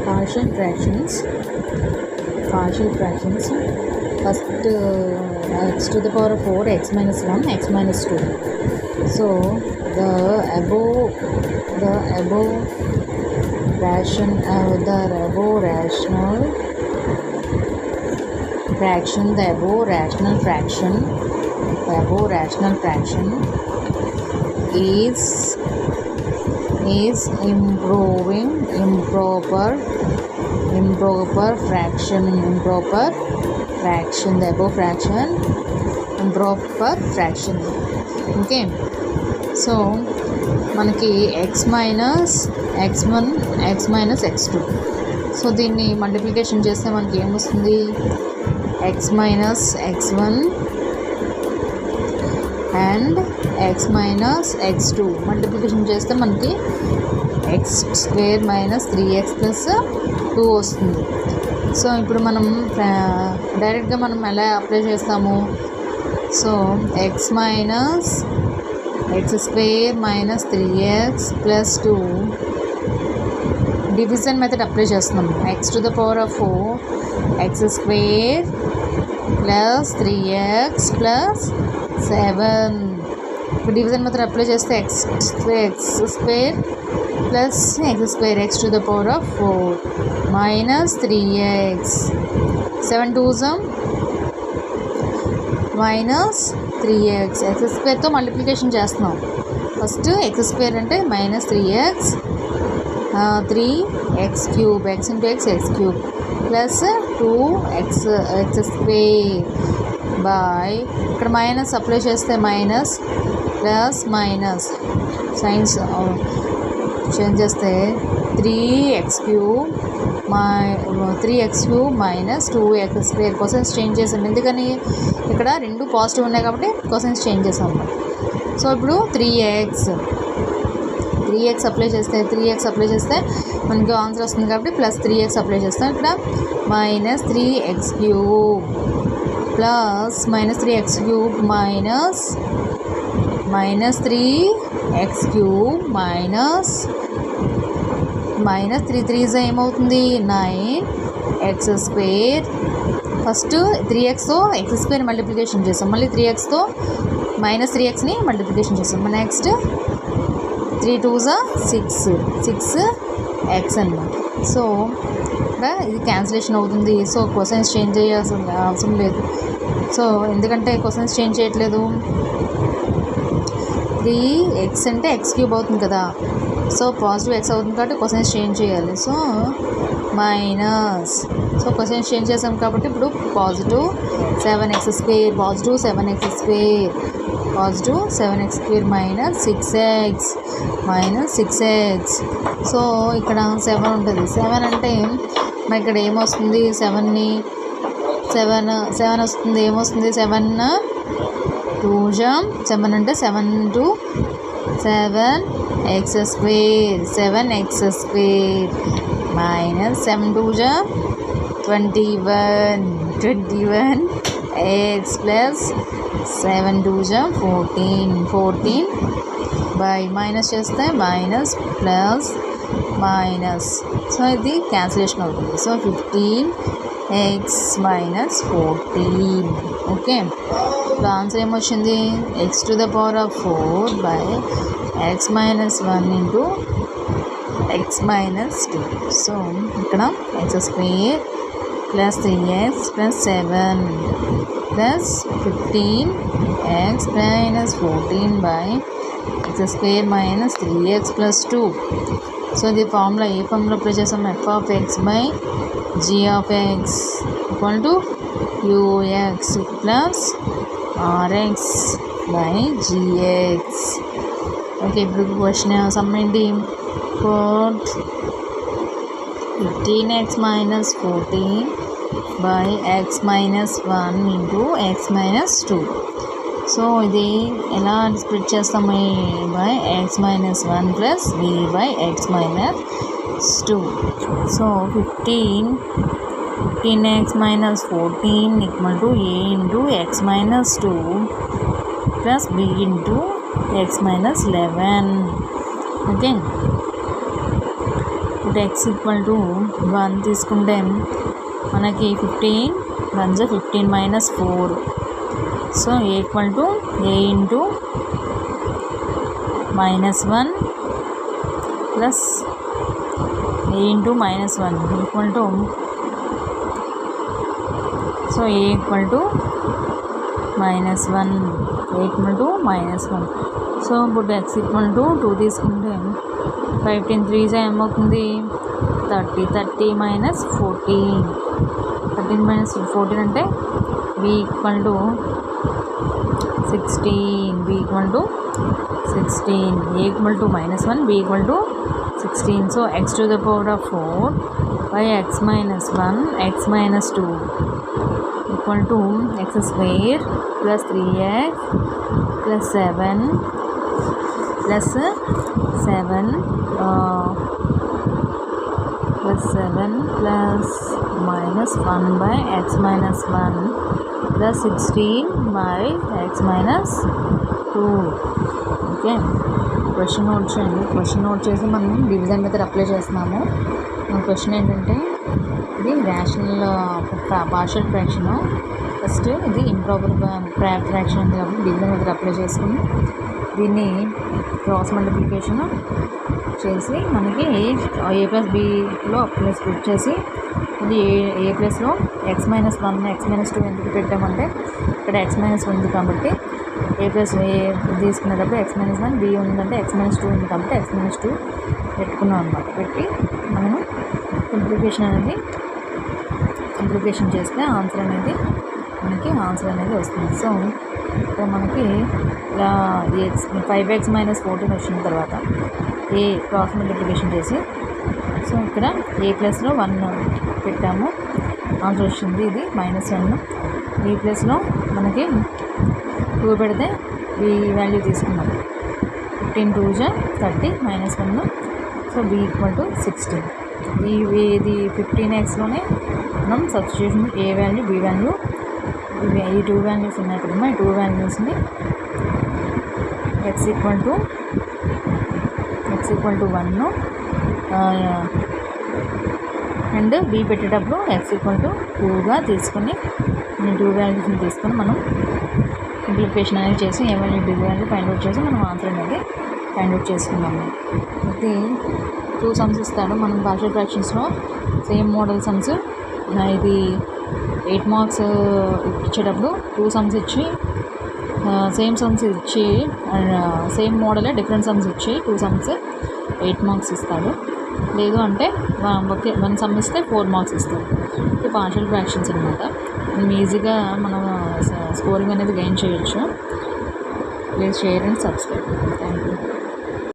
partial fractions. First x to the power of 4, x minus 1, x minus 2. So the above rational fraction is improper fraction. The above fraction improper fraction. Okay, so మనకి x minus x1 x minus x2. So దీన్ని multiplication చేస్తే మనకి ఏమొస్తుంది, x minus x1 and x minus x2 multiplication చేస్తే మనకి x² minus 3x plus 2 వస్తుంది. So ఇప్పుడు మనం డైరెక్ట్గా మనం ఎలా అప్లై చేస్తాము, so x square minus 3x plus 2 division method apply చేస్తున్నాం. x to the power of 4 x square plus 3x plus 7. ఇప్పుడు డివిజన్ మెథడ్ అప్లై చేస్తే x square plus x square x to the power of 4 minus 3x 7 2s minus 3x x squareతో multiplication చేస్తున్నాం. First x square అంటే minus 3x 3x cube x into x cube plus 2x square by ఇక్కడ minus apply చేస్తే minus plus minus signs change చేస్తే 3x cube minus 2x square cosines change చేసాం. ఎందుకని ఇక్కడ రెండు పాజిటివ్ ఉన్నాయి కాబట్టి కొసైన్స్ చేంజ్ చేసాం. సో ఇప్పుడు 3x అప్లై చేస్తే మనకి ఆన్సర్ వస్తుంది కాబట్టి ప్లస్ 3x అప్లై చేస్తాం. ఇక్కడ minus 3x cube plus minus 3x cube minus 3x cube minus 3 3s ఏమవుతుంది 9x square. ఫస్ట్ 3xతో x square మల్టిప్లికేషన్ చేస్తాం, మళ్ళీ 3xతో మైనస్ 3xని మల్టిప్లికేషన్ చేస్తాం. నెక్స్ట్ 3 2s 6x అన్నమాట. సో ఇక్కడ ఇది క్యాన్సిలేషన్ అవుతుంది. సో కొసైన్స్ చేంజ్ చేయాల్సిన అవసరం లేదు. సో ఎందుకంటే కొసైన్స్ చేంజ్ చేయట్లేదు, 3x అంటే x క్యూబ్ అవుతుంది కదా, సో పాజిటివ్ x అవుతుంది కాబట్టి కొసైన్స్ చేంజ్ చేయాలి. So minus, so cosines change చేసాం కాబట్టి ఇప్పుడు positive 7x square minus 6x so ఇక్కడ 7 ఉంటుంది. 7 అంటే మరి ఇక్కడ ఏమొస్తుంది, 7 వస్తుంది. ఏమొస్తుంది 7 2 7 అంటే 7 2 7x square minus 7 2 21 x plus 7 2 14 by minus చేస్తే మైనస్ ప్లస్ మైనస్. సో ఇది క్యాన్సిలేషన్ అవుతుంది. So 15x minus 14. ఓకే, ఇప్పుడు ఆన్సర్ ఏమొచ్చింది, x to the power of 4 by x minus 1 into x minus 2. So ఇక్కడ x square plus 3x plus 7 plus 15x minus 14 by x square minus 3x plus 2. So ఇది formula ఏ formula apply చేసాం, f of x by g of x equal to ux plus rx by gx. Okay, ఇప్పుడు question some ఏంటి, 15x minus 14 by x minus 1 into x minus 2. So ఇది ఎలా split చేస్తాము, by x minus 1 plus b by x minus 2. So 15x minus 14 equal to a into x minus 2 plus b into x minus 11. Okay, put X equal to 1 తీసుకుంటే మనకి 15 1 జా 15 minus 4. So A equal to A into -1 plus A into -1 equal to, so A equal to -1, A equal to -1. So ఇప్పుడు X equal to 2 తీసుకుంటే 15 3 ఏమవుతుంది 30 minus 14, 13 minus 14 అంటే B equal to 16, B equal to 16, A equal to -1, B equal to 16. So x to the power of 4 by x minus 1 x minus 2 equal to x square plus 3x plus 7 plus 7 plus 7 plus minus 1 by x minus 1 plus 16 by x minus 2. Okay, question note చేయండి. Question note చేసి మనం division method apply చేస్తున్నాము. Question ఏంటంటే ఇది rational partial fraction. First ఇది improper fraction ఉంది కాబట్టి division method apply చేసుకుని దీన్ని క్రాస్ మల్టిప్లికేషన్ చేసి మనకి ఏ ప్లస్ బిలో ప్లస్ స్ప్లిట్ చేసి ఇది ఏ ప్లస్లో ఎక్స్ మైనస్ 1 ఎక్స్ మైనస్ 2 ఎందుకు పెట్టామంటే ఇక్కడ ఎక్స్ మైనస్ ఉంది కాబట్టి ఏ ప్లస్ ఏ తీసుకునేటప్పుడు ఎక్స్ మైనస్ 1 బి ఉందంటే ఎక్స్ మైనస్ 2 ఉంది కాబట్టి ఎక్స్ మైనస్ 2 పెట్టుకున్నాం అనమాట. పెట్టి మనము సింప్లిఫికేషన్ చేస్తే ఆన్సర్ అనేది వస్తుంది. సో ఇక్కడ మనకి ఇలా 5x మైనస్ 14 వచ్చిన తర్వాత ఏ క్రాస్ మల్టిప్లికేషన్ చేసి సో ఇక్కడ ఏ ప్లస్లో 1 పెట్టాము, ఆన్సర్ వచ్చింది ఇది -1. బి ప్లస్లో మనకి 2 పెడితే బి వాల్యూ తీసుకున్నాం 15 2 జా 30 -1. So b equal to 16. ఇది 15xలోనే మనం substitution a value b value ఈ 2 వాల్యూస్ ఉన్నాయి కదమ్మా, ఈ 2 వాల్యూస్ని x equal to 1 and b పెట్టేటప్పుడు ఎక్స్ ఈక్వల్ టు 2గా తీసుకొని ఈ 2 వాల్యూస్ని తీసుకొని మనం సింప్లిఫికేషన్ అనేది చేసి a value b value find out చేసి మనం ఆన్సర్ అనేది ఫైండ్ అవుట్ చేసుకున్నాము. ఇది 2 సమ్స్ ఇస్తాడు మనం పార్షియల్ ఫ్రాక్షన్స్లో సేమ్ మోడల్ సమ్స్. ఇది 8 మార్క్స్ ఇచ్చేటప్పుడు 2 సమ్స్ ఇచ్చి సేమ్ సమ్స్ ఇచ్చి సేమ్ మోడలే డిఫరెంట్ సమ్స్ ఇచ్చి 2 సమ్స్ 8 మార్క్స్ ఇస్తాడు. లేదు అంటే ఒకే 1 సమ్ ఇస్తే 4 మార్క్స్ ఇస్తాడు. ఇది పార్షియల్ ఫ్రాక్షన్స్ అనమాట. ఈజీగా మనం స్కోరింగ్ అనేది గెయిన్ చేయొచ్చు. Please share and subscribe. Thank you.